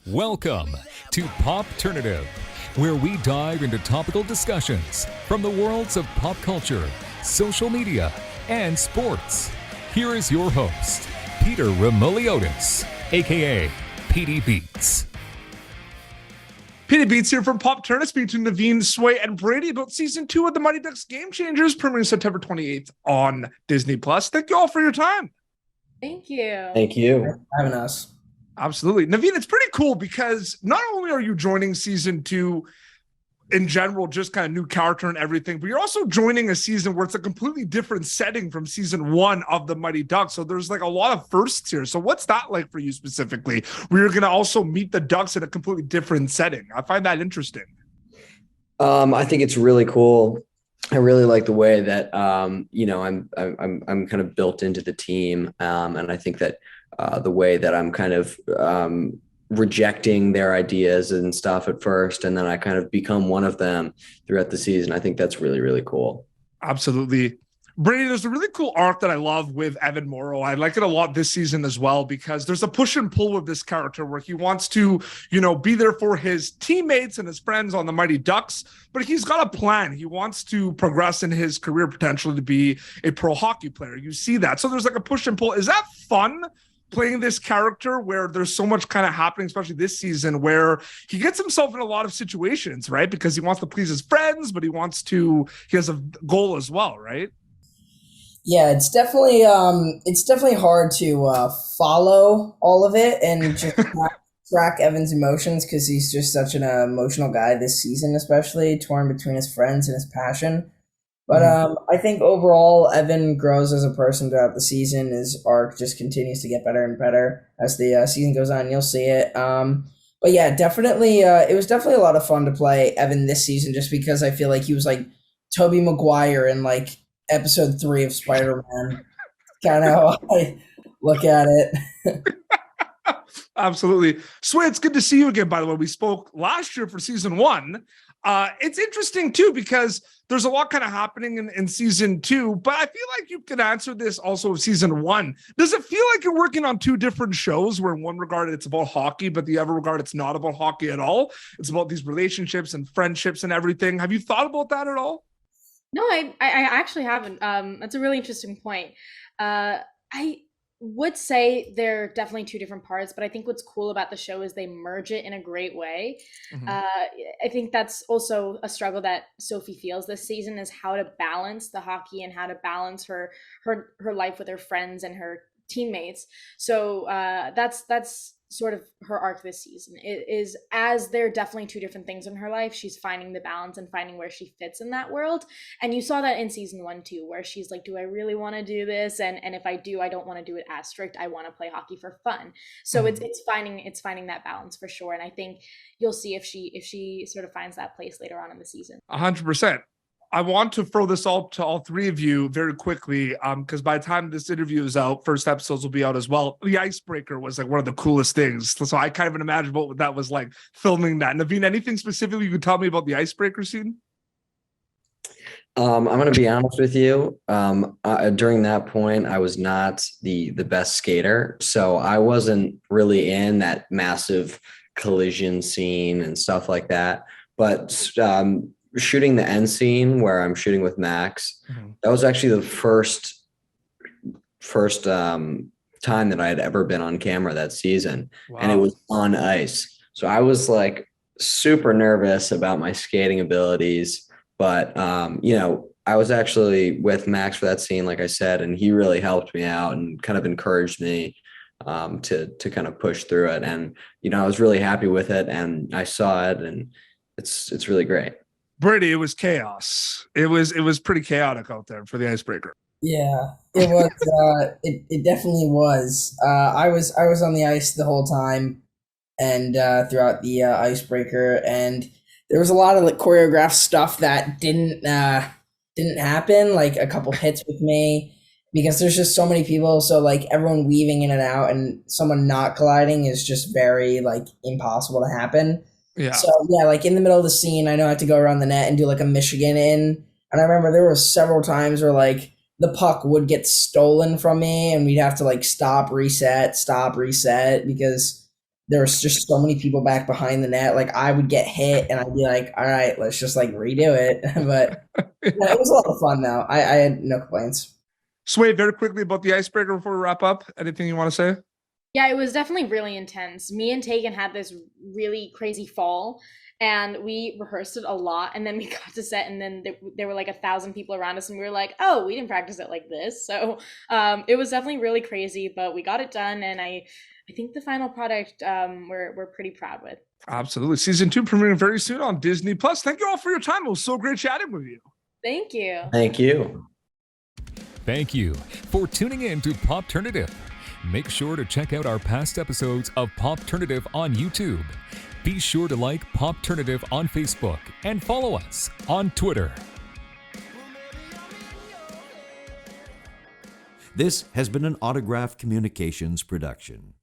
Welcome to Popternative, where we dive into topical discussions from the worlds of pop culture, social media, and sports. Here is your host, Peter Remoliotis, aka PD Beats. PD Beats here from Popternative, speaking to Naveen, Sway, and Brady about season 2 of the Mighty Ducks Game Changers, premiering September 28th on Disney+. Thank you all for your time. Thank you. Thank you for having us. Absolutely. Naveen, it's pretty cool because not only are you joining season 2 in general, just kind of new character and everything, but you're also joining a season where it's a completely different setting from season 1 of the Mighty Ducks. So there's like a lot of firsts here. So what's that like for you specifically, where you're going to also meet the Ducks in a completely different setting? I find that interesting. I think it's really cool. I really like the way that I'm kind of built into the team, and I think that the way that I'm kind of rejecting their ideas and stuff at first, and then I kind of become one of them throughout the season. I think that's really, really cool. Absolutely. Brady, there's a really cool arc that I love with Alex Morrow. I like it a lot this season as well, because there's a push and pull with this character where he wants to, be there for his teammates and his friends on the Mighty Ducks, but he's got a plan. He wants to progress in his career potentially to be a pro hockey player. You see that. So there's like a push and pull. Is that fun, playing this character where there's so much kind of happening, especially this season, where he gets himself in a lot of situations, right? Because he wants to please his friends, but he has a goal as well, right? Yeah, it's definitely hard to follow all of it and just track Evan's emotions, because he's just such an emotional guy this season, especially torn between his friends and his passion. But I think overall, Evan grows as a person throughout the season. His arc just continues to get better and better as the season goes on. You'll see it. But yeah, definitely, it was definitely a lot of fun to play Evan this season, just because I feel like he was like Tobey Maguire in like episode 3 of Spider-Man. Kind of how I look at it. Absolutely. Sway, it's good to see you again, by the way. We spoke last year for season 1. It's interesting too, because there's a lot kind of happening in season 2, but I feel like you can answer this also with season 1. Does it feel like you're working on 2 different shows, where in one regard it's about hockey, but the other regard it's not about hockey at all? It's about these relationships and friendships and everything. Have you thought about that at all? No, I actually haven't. That's a really interesting point. I would say they're definitely 2 different parts, but I think what's cool about the show is they merge it in a great way. Mm-hmm. I think that's also a struggle that Sophie feels this season, is how to balance the hockey and how to balance her life with her friends and her teammates. So that's sort of her arc this season. It is, as they're definitely 2 different things in her life, she's finding the balance and finding where she fits in that world. And you saw that in season 1 too, where she's like, do I really want to do this? And if I do, I don't want to do it as strict. I want to play hockey for fun. So it's finding that balance for sure. And I think you'll see if she sort of finds that place later on in the season. 100%. I want to throw this all to all 3 of you very quickly, because by the time this interview is out, first episodes will be out as well. The icebreaker was like one of the coolest things. So I can't even imagine what that was like, filming that. Naveen, anything specifically you could tell me about the icebreaker scene? I'm going to be honest with you. During that point, I was not the best skater, so I wasn't really in that massive collision scene and stuff like that. But shooting the end scene where I'm shooting with Max, that was actually the first time that I had ever been on camera that season. Wow. And it was on ice. So I was like super nervous about my skating abilities, but I was actually with Max for that scene, like I said, and he really helped me out and kind of encouraged me to kind of push through it. And, I was really happy with it, and I saw it, and it's really great. Brady, it was chaos. It was pretty chaotic out there for the icebreaker. Yeah, it was. It definitely was. I was on the ice the whole time, and throughout the icebreaker, and there was a lot of like choreographed stuff that didn't happen. Like a couple hits with me, because there's just so many people. So like everyone weaving in and out, and someone not colliding is just very like impossible to happen. Yeah. So yeah, like in the middle of the scene, I know I had to go around the net and do like a Michigan in. And I remember there were several times where like the puck would get stolen from me and we'd have to like stop, reset, because there was just so many people back behind the net. Like I would get hit and I'd be like, all right, let's just like redo it. But yeah, it was a lot of fun though. I had no complaints. Sway, very quickly about the icebreaker before we wrap up. Anything you want to say? Yeah, it was definitely really intense. Me and Tegan had this really crazy fall, and we rehearsed it a lot. And then we got to set, and then there were like 1,000 people around us, and we were like, "Oh, we didn't practice it like this." So it was definitely really crazy, but we got it done, and I think the final product we're pretty proud with. Absolutely, season 2 premiering very soon on Disney Plus. Thank you all for your time. It was so great chatting with you. Thank you. Thank you. Thank you for tuning in to Popternative. Make sure to check out our past episodes of Popternative on YouTube. Be sure to like Popternative on Facebook and follow us on Twitter. This has been an Autograph Communications production.